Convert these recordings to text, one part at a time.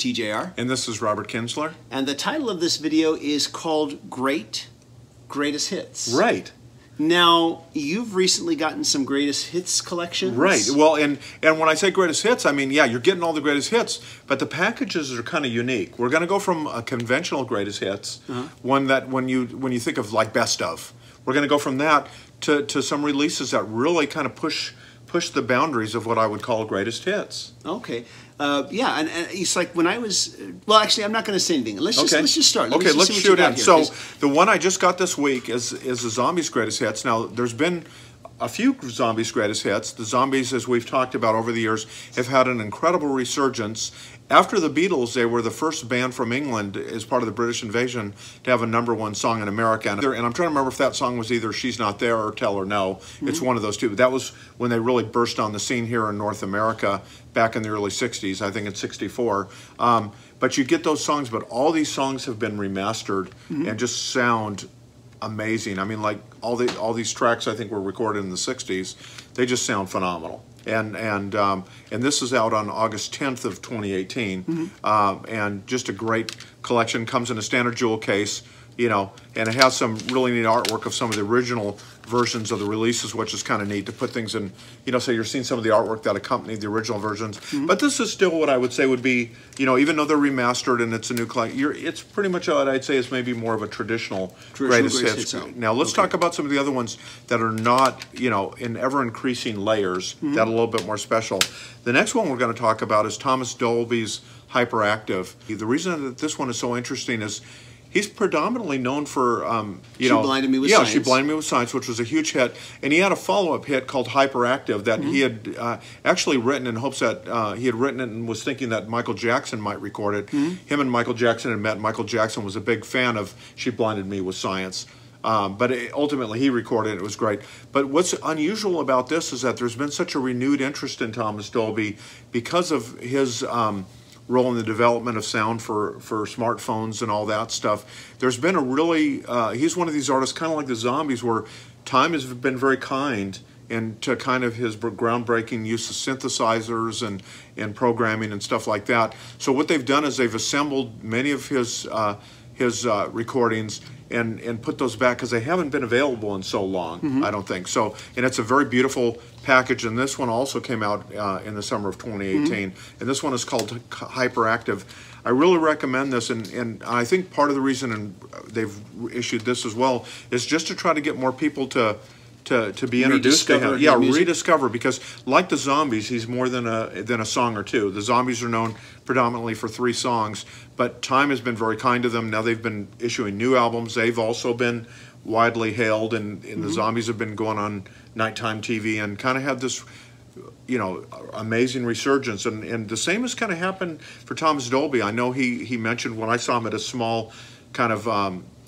TJR. And this is Robert Kinsler. And the title of this video is called Greatest Hits. Right. Now, you've recently gotten some greatest hits collections. Right. Well, and when I say greatest hits, I mean, yeah, you're getting all the greatest hits, but the packages are kind of unique. We're going to go from a conventional greatest hits, one that when you think of like best of, we're going to go from that to some releases that really kind of push the boundaries of what I would call greatest hits. Okay. Yeah, and it's like when I was, well, actually, I'm not going to say anything. Let's just start. Let's shoot in. So the one I just got this week is the Zombies Greatest Hits. Now, there's been a few Zombies Greatest Hits. The Zombies, as we've talked about over the years, have had an incredible resurgence. After the Beatles, they were the first band from England as part of the British invasion to have a #1 song in America. And I'm trying to remember if that song was either She's Not There or Tell Her No. It's one of those two. But that was when they really burst on the scene here in North America back in the early 60s, I think in 64. But you get those songs, but all these songs have been remastered and just sound amazing. I mean, like all these tracks I think were recorded in the 60s, they just sound phenomenal. And this is out on August 10th of 2018, and just a great collection. Comes in a standard jewel case, you know, and it has some really neat artwork of some of the original versions of the releases, which is kind of neat to put things in, you know, so you're seeing some of the artwork that accompanied the original versions. But this is still what I would say would be, you know, even though they're remastered and it's a new collection, it's pretty much what I'd say is maybe more of a traditional greatest hits. Now let's talk about some of the other ones that are not, you know, in ever-increasing layers, that are a little bit more special. The next one we're going to talk about is Thomas Dolby's Hyperactive. The reason that this one is so interesting is he's predominantly known for, She Blinded Me With Science. She Blinded Me With Science, which was a huge hit. And he had a follow-up hit called Hyperactive that he had actually written in hopes that he had written it and was thinking that Michael Jackson might record it. Him and Michael Jackson had met. Michael Jackson was a big fan of She Blinded Me With Science. But ultimately he recorded it. It was great. But what's unusual about this is that there's been such a renewed interest in Thomas Dolby because of his role in the development of sound for smartphones and all that stuff. There's been a really, he's one of these artists kind of like the Zombies where time has been very kind and to kind of his groundbreaking use of synthesizers and programming and stuff like that. So what they've done is they've assembled many of his recordings and put those back because they haven't been available in so long, I don't think. So, and it's a very beautiful package, and this one also came out in the summer of 2018, and this one is called Hyperactive. I really recommend this, and I think part of the reason they've issued this as well is just to try to get more people to be introduced to him. Yeah, rediscover, because like the Zombies, he's more than a song or two. The Zombies are known predominantly for 3 songs, but time has been very kind to them. Now they've been issuing new albums. They've also been widely hailed, and the Zombies have been going on nighttime TV and kind of had this, you know, amazing resurgence. And the same has kind of happened for Thomas Dolby. I know he mentioned when I saw him at a small kind of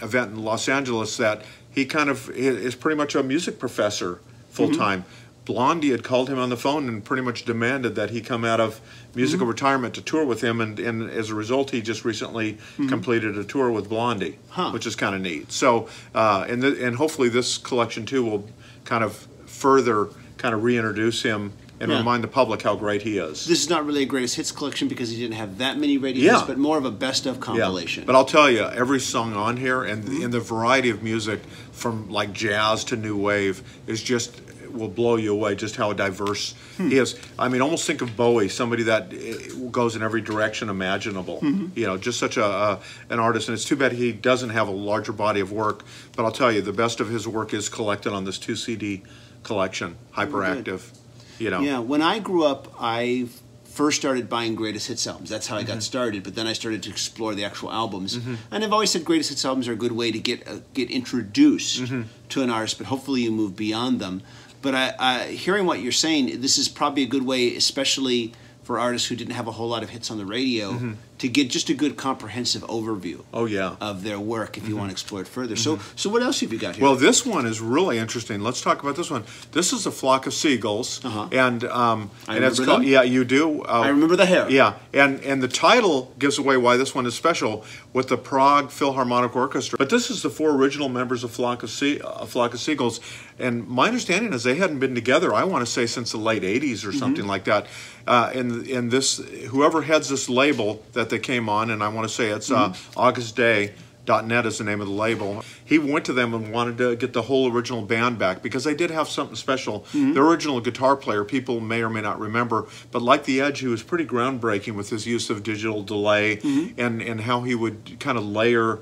event in Los Angeles that he kind of is pretty much a music professor full-time. Blondie had called him on the phone and pretty much demanded that he come out of musical retirement to tour with him, and as a result, he just recently completed a tour with Blondie, which is kind of neat. So, and hopefully this collection too will kind of further kind of reintroduce him and remind the public how great he is. This is not really a greatest hits collection because he didn't have that many radio hits, but more of a best of compilation. But I'll tell you, every song on here and the variety of music from like jazz to new wave is just will blow you away just how diverse he is. I mean, almost think of Bowie, somebody that goes in every direction imaginable. You know, just such an artist, and it's too bad he doesn't have a larger body of work. But I'll tell you, the best of his work is collected on this 2 CD collection, Hyperactive. You know. Yeah, when I grew up, I first started buying greatest hits albums. That's how I got started. But then I started to explore the actual albums. And I've always said greatest hits albums are a good way to get introduced to an artist. But hopefully you move beyond them. But hearing what you're saying, this is probably a good way, especially for artists who didn't have a whole lot of hits on the radio, to get just a good comprehensive overview of their work if you want to explore it further. So what else have you got here? Well, this one is really interesting. Let's talk about this one. This is A Flock of Seagulls. And it's called, yeah, you do. I remember the hair. Yeah, and the title gives away why this one is special with the Prague Philharmonic Orchestra. But this is the 4 original members of Flock of Seagulls. And my understanding is they hadn't been together, I want to say, since the late 80s or something like that. And this, whoever heads this label that that they came on, and I want to say it's AugustDay.net is the name of the label. He went to them and wanted to get the whole original band back because they did have something special. The original guitar player, people may or may not remember, but like the Edge, he was pretty groundbreaking with his use of digital delay and how he would kind of layer,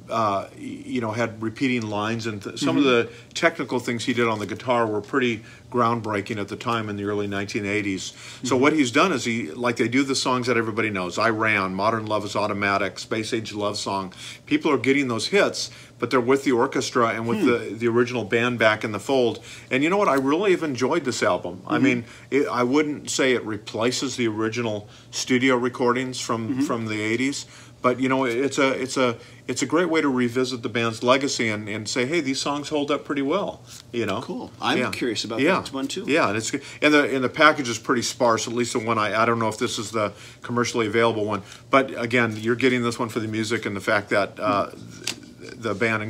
had repeating lines, and some of the technical things he did on the guitar were pretty groundbreaking at the time in the early 1980s. So what he's done is they do the songs that everybody knows: I Ran, Modern Love is Automatic, Space Age Love Song. People are getting those hits, but they're with the orchestra and with the original band back in the fold. And you know what? I really have enjoyed this album. I mean, I wouldn't say it replaces the original studio recordings from the 80s, but you know, it's a great way to revisit the band's legacy and say, hey, these songs hold up pretty well. You know, cool. I'm curious about that one too. Yeah, and the package is pretty sparse. At least the one I don't know if this is the commercially available one, but again, you're getting this one for the music and the fact that the band,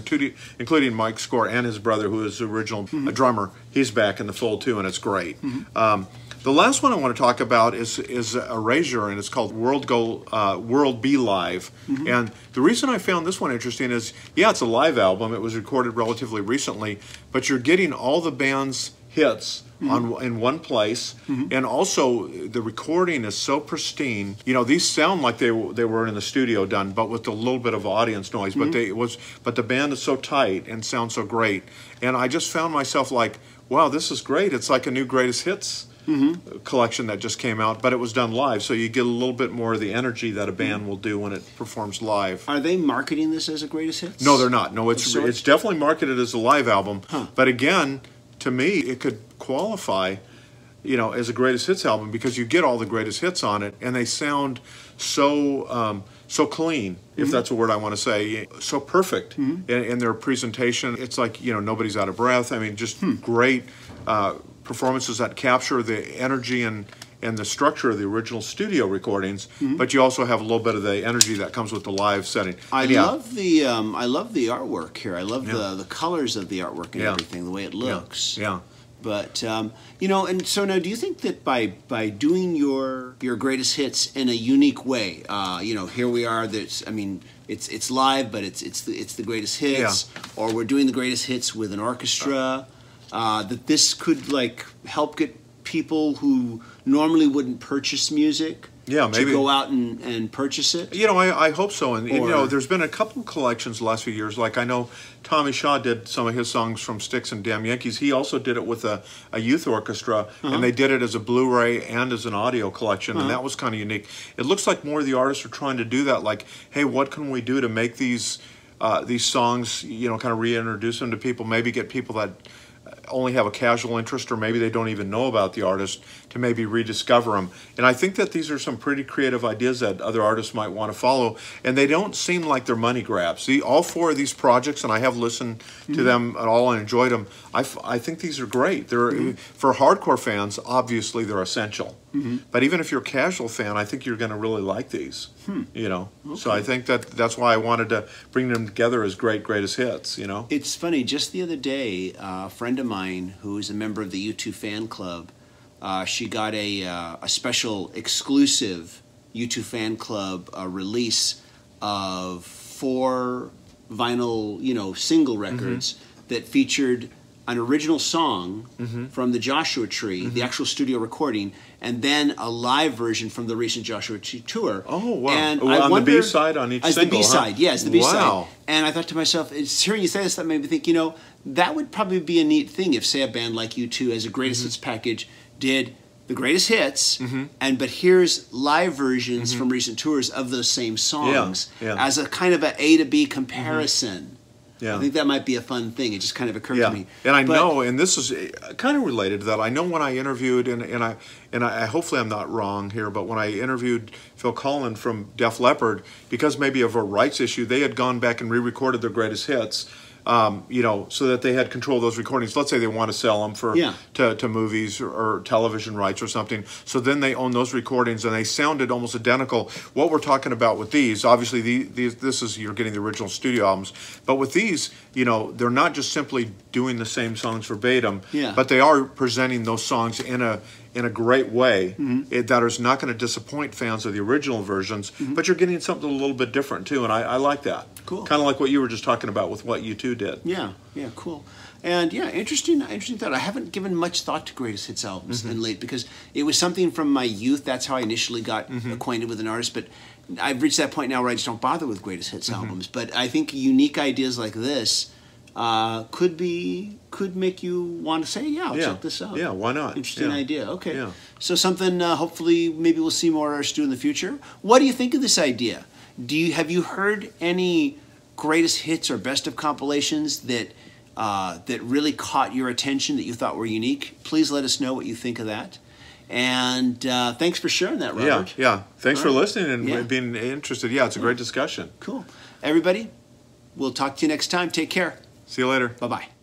including Mike Score and his brother, who is the original drummer, he's back in the fold too, and it's great. The last one I want to talk about is Erasure, and it's called World Be Live. And the reason I found this one interesting is, it's a live album. It was recorded relatively recently, but you're getting all the band's hits in one place, and also the recording is so pristine. You know, these sound like they were in the studio done, but with a little bit of audience noise. But the band is so tight and sounds so great, and I just found myself like, wow, this is great. It's like a new greatest hits collection that just came out, but it was done live, so you get a little bit more of the energy that a band will do when it performs live. Are they marketing this as a greatest hits? No, they're not. No, it's definitely marketed as a live album, but again, to me, it could qualify, as a greatest hits album because you get all the greatest hits on it, and they sound so clean, if that's a word I want to say, so perfect in their presentation. It's like, nobody's out of breath. I mean, just great performances that capture the energy and the structure of the original studio recordings, but you also have a little bit of the energy that comes with the live setting. I love the artwork here. I love the colors of the artwork and everything, the way it looks. Yeah. But and so now, do you think that by doing your greatest hits in a unique way, here we are. It's live, but it's the greatest hits, or we're doing the greatest hits with an orchestra. That this could help get people who normally wouldn't purchase music to go out and purchase it? I hope so. And there's been a couple of collections the last few years. Like I know Tommy Shaw did some of his songs from Styx and Damn Yankees. He also did it with a youth orchestra, and they did it as a Blu-ray and as an audio collection, and that was kind of unique. It looks like more of the artists are trying to do that. Like, hey, what can we do to make these songs, kind of reintroduce them to people, maybe get people that only have a casual interest, or maybe they don't even know about the artist, to maybe rediscover them. And I think that these are some pretty creative ideas that other artists might want to follow, and they don't seem like they're money grabs. All four of these projects, and I have listened to them at all and enjoyed them, I think these are great. They're for hardcore fans, obviously they're essential. But even if you're a casual fan, I think you're going to really like these. Okay. So I think that's why I wanted to bring them together as greatest hits. It's funny. Just the other day, a friend of mine who is a member of the U2 fan club, she got a special exclusive U2 fan club release of 4 vinyl, single records that featured an original song from the Joshua Tree, the actual studio recording, and then a live version from the recent Joshua Tree tour. Oh, wow. And on the B-side on each single, As the B-side, yes, the B-side. Wow. And I thought to myself, hearing you say this, that made me think, that would probably be a neat thing if, say, a band like U2, as a greatest hits package, did the greatest hits, but here's live versions from recent tours of those same songs as a kind of an A to B comparison. I think that might be a fun thing. It just kind of occurred to me. And I know, and this is kind of related to that. I know when I interviewed, and I hopefully I'm not wrong here, but when I interviewed Phil Collen from Def Leppard, because maybe of a rights issue, they had gone back and re-recorded their greatest hits. So that they had control of those recordings. Let's say they want to sell them to movies or television rights or something. So then they own those recordings, and they sounded almost identical. What we're talking about with these, obviously, this is you're getting the original studio albums, but with these, they're not just simply doing the same songs verbatim, but they are presenting those songs in in a great way that is not going to disappoint fans of the original versions, but you're getting something a little bit different too, and I like that. Cool. Kind of like what you were just talking about with what U2 did. Yeah, yeah, cool. And yeah, interesting thought. I haven't given much thought to greatest hits albums in late, because it was something from my youth. That's how I initially got acquainted with an artist. But I've reached that point now where I just don't bother with greatest hits albums. But I think unique ideas like this could make you want to say, yeah, I'll check this out. Yeah, why not? Interesting idea. Okay. Yeah. So something hopefully maybe we'll see more artists do in the future. What do you think of this idea? Have you heard any greatest hits or best of compilations that really caught your attention, that you thought were unique? Please let us know what you think of that. And thanks for sharing that, Robert. Yeah. Thanks for listening and being interested. Yeah, it's a great discussion. Cool. Everybody, we'll talk to you next time. Take care. See you later. Bye-bye.